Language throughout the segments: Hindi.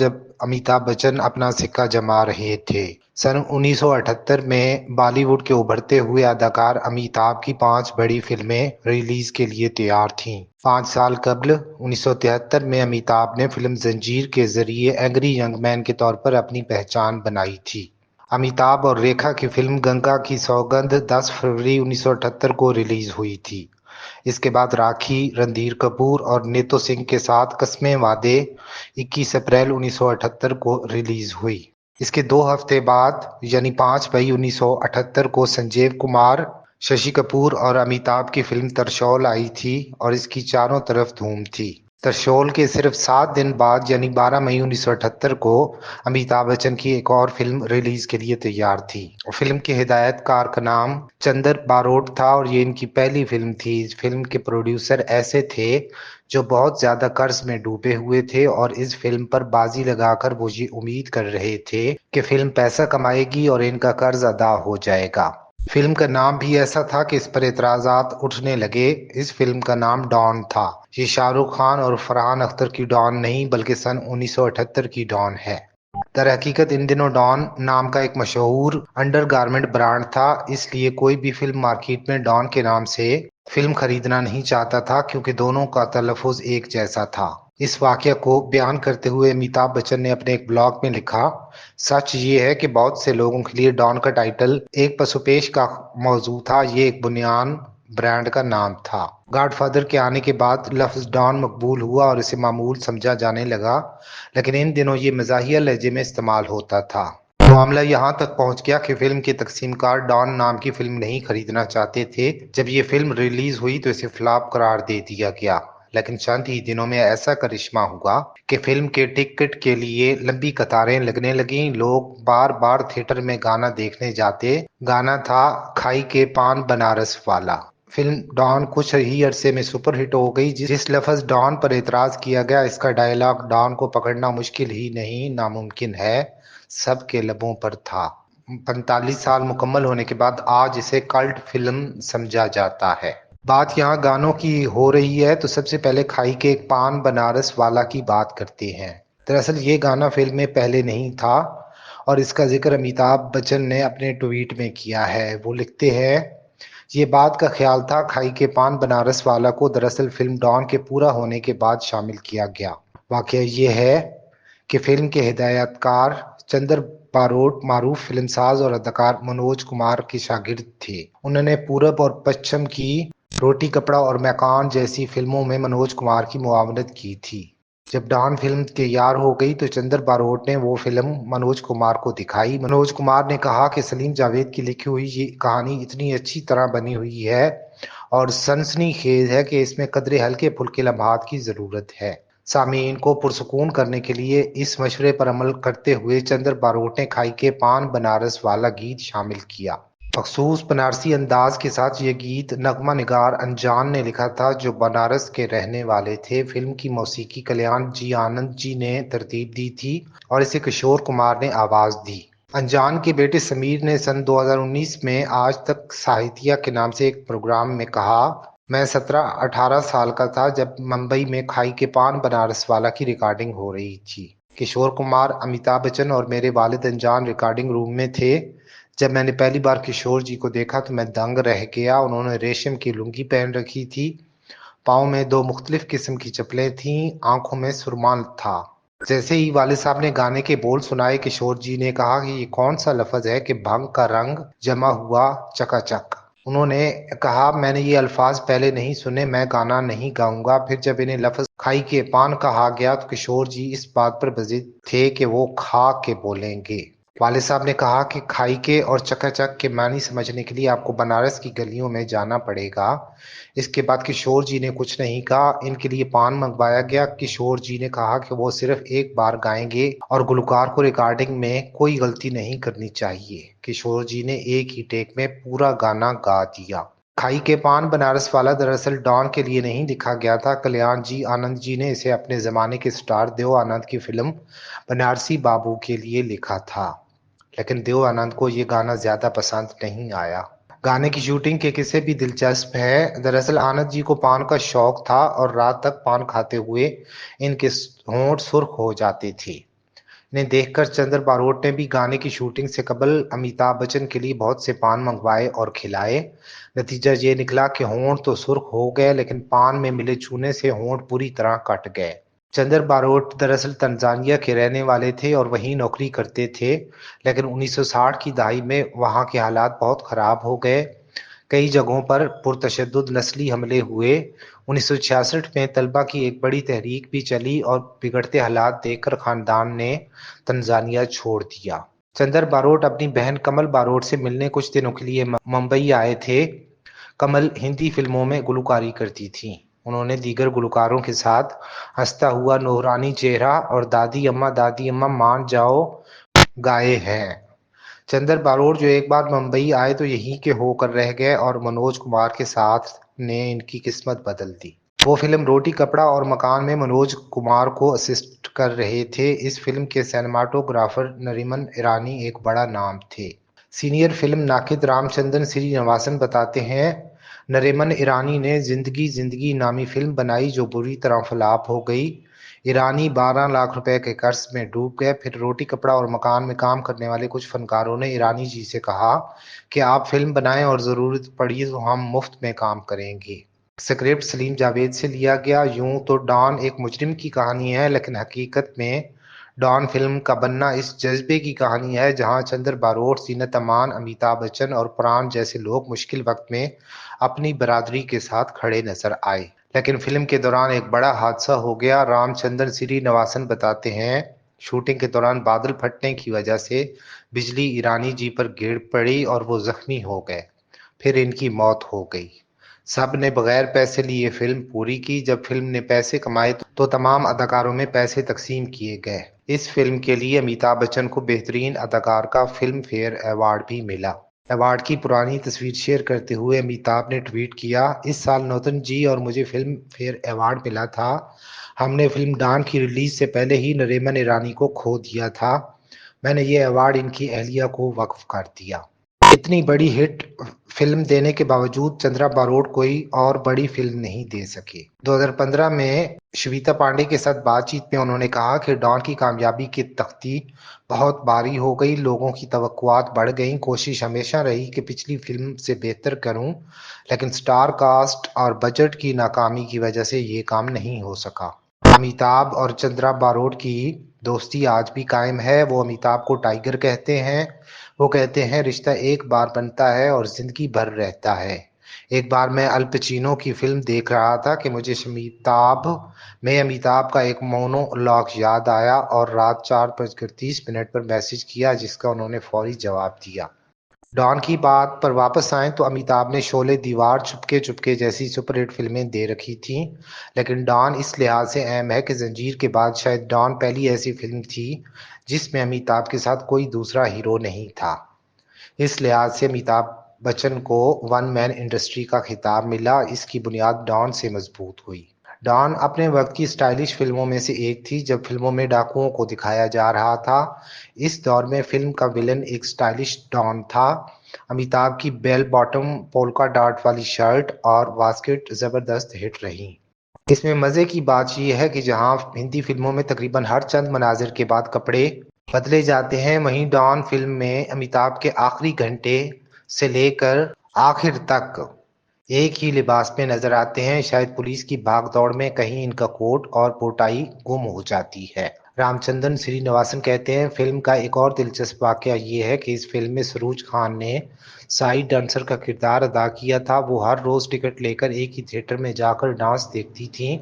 जब अमिताभ बच्चन अपना सिक्का जमा रहे थे। सन 1978 में बॉलीवुड के उभरते हुए अदाकार अमिताभ की 5 बड़ी फिल्में रिलीज के लिए तैयार थीं। 5 साल कबल 1973 में अमिताभ ने फिल्म जंजीर के जरिए एंग्री यंग मैन के तौर पर अपनी पहचान बनाई थी। अमिताभ और रेखा की फिल्म गंगा की सौगंध 10 फरवरी 1978 को रिलीज हुई थी। इसके बाद राखी, रणधीर कपूर और नीतू सिंह के साथ कस्में वादे 21 अप्रैल 1978 को रिलीज हुई। इसके 2 हफ्ते बाद यानी 5 मई 1978 को संजीव कुमार, शशि कपूर और अमिताभ की फिल्म त्रिशूल आई थी और इसकी चारों तरफ धूम थी। त्रिशूल के सिर्फ 7 दिन बाद यानी 12 मई 1978 को अमिताभ बच्चन की एक और फिल्म रिलीज के लिए तैयार थी। फिल्म के हिदायतकार का नाम चंदर बारोट था और ये इनकी पहली फिल्म थी। इस फिल्म के प्रोड्यूसर ऐसे थे जो बहुत ज्यादा कर्ज में डूबे हुए थे और इस फिल्म पर बाजी लगाकर वो ये उम्मीद कर रहे थे कि फिल्म पैसा कमाएगी और इनका कर्ज अदा हो जाएगा। फिल्म का नाम भी ऐसा था कि इस पर एतराजात उठने लगे। इस फिल्म का नाम डॉन था। ये शाहरुख खान और फरहान अख्तर की डॉन नहीं बल्कि सन 1978 की डॉन है। दरहकीकत इन दिनों डॉन नाम का एक मशहूर अंडरगारमेंट ब्रांड था, इसलिए कोई भी फिल्म मार्केट में डॉन के नाम से फिल्म खरीदना नहीं चाहता था क्योंकि दोनों का तलफ़ुज़ एक जैसा था। इस वाकया को बयान करते हुए अमिताभ बच्चन ने अपने एक ब्लॉग में लिखा, सच ये है कि बहुत से लोगों के लिए डॉन का टाइटल एक पसुपेश का मौजू था, ये एक बुनियान ब्रांड का नाम था। गॉडफादर के आने के बाद लफ्ज डॉन मकबूल हुआ और इसे मामूल समझा जाने लगा, लेकिन इन दिनों ये मज़ाहिया लहजे में इस्तेमाल होता था। मामला यहाँ तक पहुँच गया कि फिल्म के तकसीमकार डॉन नाम की फिल्म नहीं खरीदना चाहते थे। जब ये फिल्म रिलीज हुई तो इसे फ्लॉप करार दे दिया गया, लेकिन चंद ही दिनों में ऐसा करिश्मा हुआ कि फिल्म के टिकट के लिए लंबी कतारें लगने लगीं। लोग बार बार थिएटर में गाना देखने जाते। गाना था खाई के पान बनारस वाला। फिल्म डॉन कुछ ही अरसे में सुपरहिट हो गई। जिस लफ्ज डॉन पर एतराज किया गया, इसका डायलॉग डॉन को पकड़ना मुश्किल ही नहीं नामुमकिन है, सबके लबों पर था। 45 साल मुकम्मल होने के बाद आज इसे कल्ट फिल्म समझा जाता है। बात यहाँ गानों की हो रही है तो सबसे पहले खाई के एक पान बनारस वाला की बात करते हैं। दरअसल ये गाना फिल्म में पहले नहीं था और इसका जिक्र अमिताभ बच्चन ने अपने ट्वीट में किया है। वो लिखते हैं, ये बात का ख्याल था खाई के पान बनारस वाला को दरअसल फिल्म डॉन के पूरा होने के बाद शामिल किया गया। वाकया ये है कि फिल्म के हिदायतकार चंदर बारोट मारूफ फिल्मसाज और अदाकार मनोज कुमार के शागिर्द थे। उन्होंने पूरब और पश्चिम की रोटी कपड़ा और मकान जैसी फिल्मों में मनोज कुमार की मुआवनत की थी। जब डॉन फिल्म तैयार हो गई तो चंदर बारोट ने वो फिल्म मनोज कुमार को दिखाई। मनोज कुमार ने कहा कि सलीम जावेद की लिखी हुई ये कहानी इतनी अच्छी तरह बनी हुई है और सनसनीखेज है कि इसमें कदरे हल्के फुल्के लम्हात की जरूरत है। सामीन को पुरसकून करने के लिए इस मशवरे पर अमल करते हुए चंदर बारोट ने खाई के पान बनारस वाला गीत शामिल किया। मखसूस बनारसी अंदाज के साथ ये गीत नगमा निगार अनजान ने लिखा था, जो बनारस के रहने वाले थे। फिल्म की मौसीकी कल्याण जी आनंद जी ने तरतीब दी थी और इसे किशोर कुमार ने आवाज दी। अनजान के बेटे समीर ने सन 2019 में आज तक साहित्या के नाम से एक प्रोग्राम में कहा, मैं 17-18 साल का था जब मुंबई में खाई के पान बनारस वाला की रिकॉर्डिंग हो रही थी। किशोर कुमार, अमिताभ बच्चन और मेरे वालिद अनजान रिकॉर्डिंग रूम में थे। जब मैंने पहली बार किशोर जी को देखा तो मैं दंग रह गया। उन्होंने रेशम की लुंगी पहन रखी थी, पाँव में 2 मुख्तलिफ किस्म की चप्पलें थीं, आंखों में सुरमा था। जैसे ही वालिद साहब ने गाने के बोल सुनाए, किशोर जी ने कहा कि ये कौन सा लफ्ज है कि भंग का रंग जमा हुआ चकाचक। उन्होंने कहा, मैंने ये अल्फाज पहले नहीं सुने, मैं गाना नहीं गाऊंगा। फिर जब इन्हें लफ्ज खाई के पान कहा गया तो किशोर जी इस बात पर बजिद थे कि वो खा के बोलेंगे। वालिद साहब ने कहा कि खाई के और चकाचक के मानी समझने के लिए आपको बनारस की गलियों में जाना पड़ेगा। इसके बाद किशोर जी ने कुछ नहीं कहा। इनके लिए पान मंगवाया गया। किशोर जी ने कहा कि वो सिर्फ एक बार गाएंगे और गुलकार को रिकॉर्डिंग में कोई गलती नहीं करनी चाहिए। किशोर जी ने एक ही टेक में पूरा गाना गा दिया। खाई के पान बनारस वाला दरअसल डॉन के लिए नहीं लिखा गया था। कल्याण जी आनंद जी ने इसे अपने जमाने के स्टार देव आनंद की फिल्म बनारसी बाबू के लिए लिखा था, लेकिन देव आनंद को ये गाना ज्यादा पसंद नहीं आया। गाने की शूटिंग के किस्से भी दिलचस्प है। दरअसल आनंद जी को पान का शौक था और रात तक पान खाते हुए इनके होंठ सुर्ख हो जाते थे। ने देखकर चंद्र बारोट ने भी गाने की शूटिंग से कबल अमिताभ बच्चन के लिए बहुत से पान मंगवाए और खिलाए। नतीजा ये निकला कि होंठ तो सुर्ख हो गए, लेकिन पान में मिले चूने से होंठ पूरी तरह कट गए। चंद्र बारोट दरअसल तंजानिया के रहने वाले थे और वहीं नौकरी करते थे, लेकिन 1960 की दहाई में वहां के हालात बहुत खराब हो गए। कई जगहों पर पुरतशद्दुद नस्ली हमले हुए। 1966 में तलबा की एक बड़ी तहरीक भी चली और बिगड़ते हालात देखकर खानदान ने तंजानिया छोड़ दिया। चंदर बारोट अपनी बहन कमल बारोट से मिलने कुछ दिनों के लिए मुंबई आए थे। कमल हिंदी फिल्मों में गुलकारी करती थीं। उन्होंने दीगर गुलकारों के साथ हंसता हुआ नूरानी चेहरा और दादी अम्मा मान जाओ गाए हैं। चंदर बारोट जो एक बार मुंबई आए तो यहीं के होकर रह गए और मनोज कुमार के साथ ने इनकी किस्मत बदल दी। वो फिल्म रोटी कपड़ा और मकान में मनोज कुमार को असिस्ट कर रहे थे। इस फिल्म के सिनेमाटोग्राफर नरीमन ईरानी एक बड़ा नाम थे। सीनियर फिल्म नाकिद रामचंद्रन श्रीनिवासन बताते हैं, नरीमन ईरानी ने जिंदगी जिंदगी नामी फिल्म बनाई जो बुरी तरह फ्लॉप हो गई। ईरानी 12 लाख रुपए के कर्ज में डूब गए। फिर रोटी कपड़ा और मकान में काम करने वाले कुछ फनकारों ने ईरानी जी से कहा कि आप फिल्म बनाएं और जरूरत पड़ी तो हम मुफ्त में काम करेंगे। स्क्रिप्ट सलीम जावेद से लिया गया। यूं तो डॉन एक मुजरिम की कहानी है, लेकिन हकीकत में डॉन फिल्म का बनना इस जज्बे की कहानी है जहां चंद्र बारोट, जीनत अमान, अमिताभ बच्चन और प्राण जैसे लोग मुश्किल वक्त में अपनी बरादरी के साथ खड़े नजर आए। लेकिन फिल्म के दौरान एक बड़ा हादसा हो गया। रामचंद्रन श्रीनिवासन बताते हैं, शूटिंग के दौरान बादल फटने की वजह से बिजली ईरानी जी पर गिर पड़ी और वो जख्मी हो गए। फिर इनकी मौत हो गई। सब ने बगैर पैसे लिए फिल्म पूरी की। जब फिल्म ने पैसे कमाए तो तमाम अदाकारों में पैसे तकसीम किए गए। इस फिल्म के लिए अमिताभ बच्चन को बेहतरीन अदाकार का फिल्म फेयर अवार्ड भी मिला। अवार्ड की पुरानी तस्वीर शेयर करते हुए अमिताभ ने ट्वीट किया, इस साल नौतन जी और मुझे फिल्म फेयर अवार्ड मिला था। हमने फिल्म डॉन की रिलीज से पहले ही नरीमन ईरानी को खो दिया था। मैंने ये अवार्ड इनकी अहलिया को वक्फ कर दिया। इतनी बड़ी हिट फिल्म देने के बावजूद चंद्रा बारोट कोई और बड़ी फिल्म नहीं दे सके। 2015 में श्वेता पांडे के साथ बातचीत में उन्होंने कहा कि डॉन की कामयाबी की तख्ती बहुत भारी हो गई। लोगों की तवक्कुआत बढ़ गई। कोशिश हमेशा रही कि पिछली फिल्म से बेहतर करूं, लेकिन स्टार कास्ट और बजट की नाकामी की वजह से ये काम नहीं हो सका। अमिताभ और चंद्रा बारोट की दोस्ती आज भी कायम है। वो अमिताभ को टाइगर कहते हैं। वो कहते हैं, रिश्ता एक बार बनता है और जिंदगी भर रहता है। एक बार मैं अल पचीनो की फिल्म देख रहा था कि मुझे अमिताभ का एक मोनोलॉग याद आया और रात 4:30 पर मैसेज किया, जिसका उन्होंने फौरी जवाब दिया। डॉन की बात पर वापस आएं तो अमिताभ ने शोले, दीवार, चुपके चुपके जैसी सुपरहिट फिल्में दे रखी थीं, लेकिन डॉन इस लिहाज से अहम है कि जंजीर के बाद शायद डॉन पहली ऐसी फिल्म थी जिसमें अमिताभ के साथ कोई दूसरा हीरो नहीं था। इस लिहाज से अमिताभ बच्चन को वन मैन इंडस्ट्री का खिताब मिला। इसकी बुनियाद डॉन से मजबूत हुई। डॉन अपने वक्त की स्टाइलिश फिल्मों में से एक थी। जब फिल्मों में डाकुओं को दिखाया जा रहा था, इस दौर में फिल्म का विलन एक स्टाइलिश डॉन था। अमिताभ की बेल बॉटम पोल्का डॉट वाली शर्ट और वास्केट जबरदस्त हिट रही। इसमें मजे की बात यह है कि जहां हिंदी फिल्मों में तकरीबन हर चंद मनाजिर के बाद कपड़े बदले जाते हैं, वहीं डॉन फिल्म में अमिताभ के आखिरी घंटे से लेकर आखिर तक एक ही लिबास में नजर आते हैं। शायद पुलिस की भागदौड़ में कहीं इनका कोट और पोटाई गुम हो जाती है। रामचंद्रन श्रीनिवासन कहते हैं, फिल्म का एक और दिलचस्प वाकया ये है कि इस फिल्म में सरूज खान ने साइड डांसर का किरदार अदा किया था। वो हर रोज टिकट लेकर एक ही थिएटर में जाकर डांस देखती थीं।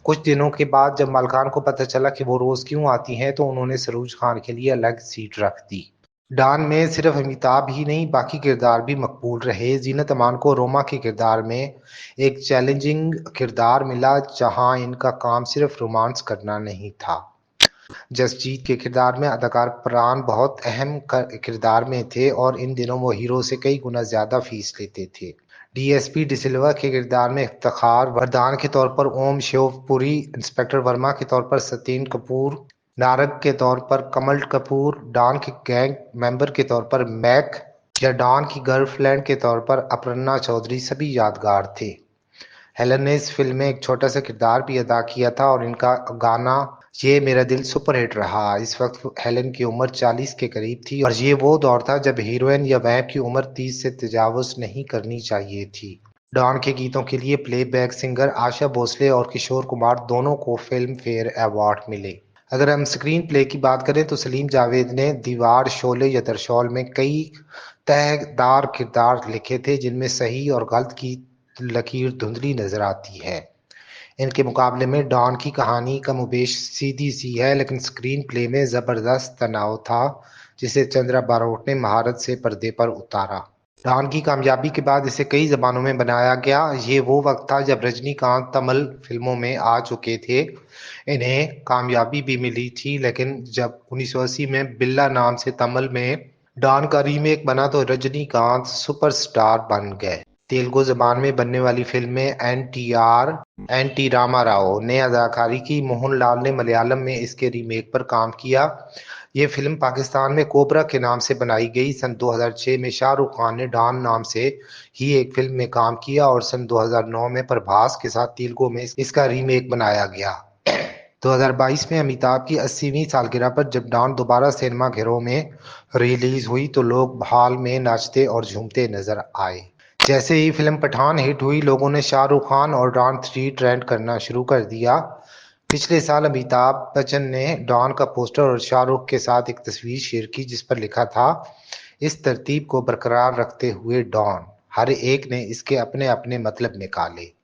कुछ दिनों के बाद जब मालकान को पता चला कि वो रोज क्यों आती हैं, तो उन्होंने सरूज खान के लिए अलग सीट रख दी। डॉन में सिर्फ अमिताभ ही नहीं, बाकी किरदार भी मकबूल रहे। जीनत अमान को रोमा के किरदार में एक चैलेंजिंग किरदार मिला, जहां इनका काम सिर्फ रोमांस करना नहीं था। जसजीत के किरदार में अदाकार प्राण बहुत अहम किरदार में थे और इन दिनों वो हीरो से कई गुना ज्यादा फीस लेते थे। डीएसपी डिसिल्वा के किरदार में इफ्तिखार वरदान के तौर पर ओम शिवपुरी, इंस्पेक्टर वर्मा के तौर पर सतीन कपूर, नारग के तौर पर कमल कपूर, डॉन के गैंग मेंबर के तौर पर मैक या डॉन की गर्लफ्रेंड के तौर पर अपर्णा चौधरी सभी यादगार थे। हेलन ने इस फिल्म में एक छोटा सा किरदार भी अदा किया था और इनका गाना ये मेरा दिल सुपरहिट रहा। इस वक्त हेलन की उम्र 40 के करीब थी और ये वो दौर था जब हीरोइन या वैम्प की उम्र 30 से तजावुज नहीं करनी चाहिए थी। डॉन के गीतों के लिए प्लेबैक सिंगर आशा भोसले और किशोर कुमार दोनों को फिल्म फेयर अवार्ड मिले। अगर हम स्क्रीन प्ले की बात करें तो सलीम जावेद ने दीवार, शोले या तरशौल में कई तहदार किरदार लिखे थे जिनमें सही और गलत की लकीर धुंधली नजर आती है। इनके मुकाबले में डॉन की कहानी कमोबेश सीधी-सी है, लेकिन स्क्रीन प्ले में जबरदस्त तनाव था, जिसे चंद्रा बारोट ने महारत से पर्दे पर उतारा। डॉन की कामयाबी के बाद इसे कई जबानों में बनाया गया। ये वो वक्त था जब रजनीकांत तमिल फिल्मों में आ चुके थे। इन्हें कामयाबी भी मिली थी, लेकिन जब 1980 में बिल्ला नाम से तमिल में डॉन का रीमेक बना तो रजनीकांत सुपरस्टार बन गए। तेलुगु जबान में बनने वाली फिल्म में एन टी रामाराव ने अदाकारी की। मोहनलाल ने मलयालम में इसके रीमेक पर काम किया। ये फिल्म पाकिस्तान में कोबरा के नाम से बनाई गई। सन 2006 में शाहरुख खान ने डॉन नाम से ही एक फिल्म में काम किया और सन 2009 में प्रभास के साथ तेलुगु में इसका रीमेक बनाया गया। 2022 में अमिताभ की 80वीं सालगिरह पर जब डॉन दोबारा सिनेमा घरों में रिलीज हुई तो लोग हॉल में नाचते और झूमते नजर आए। जैसे ही फिल्म पठान हिट हुई, लोगों ने शाहरुख खान और डॉन 3 ट्रेंड करना शुरू कर दिया। पिछले साल अमिताभ बच्चन ने डॉन का पोस्टर और शाहरुख के साथ एक तस्वीर शेयर की जिस पर लिखा था, इस तरतीब को बरकरार रखते हुए डॉन। हर एक ने इसके अपने अपने मतलब निकाले।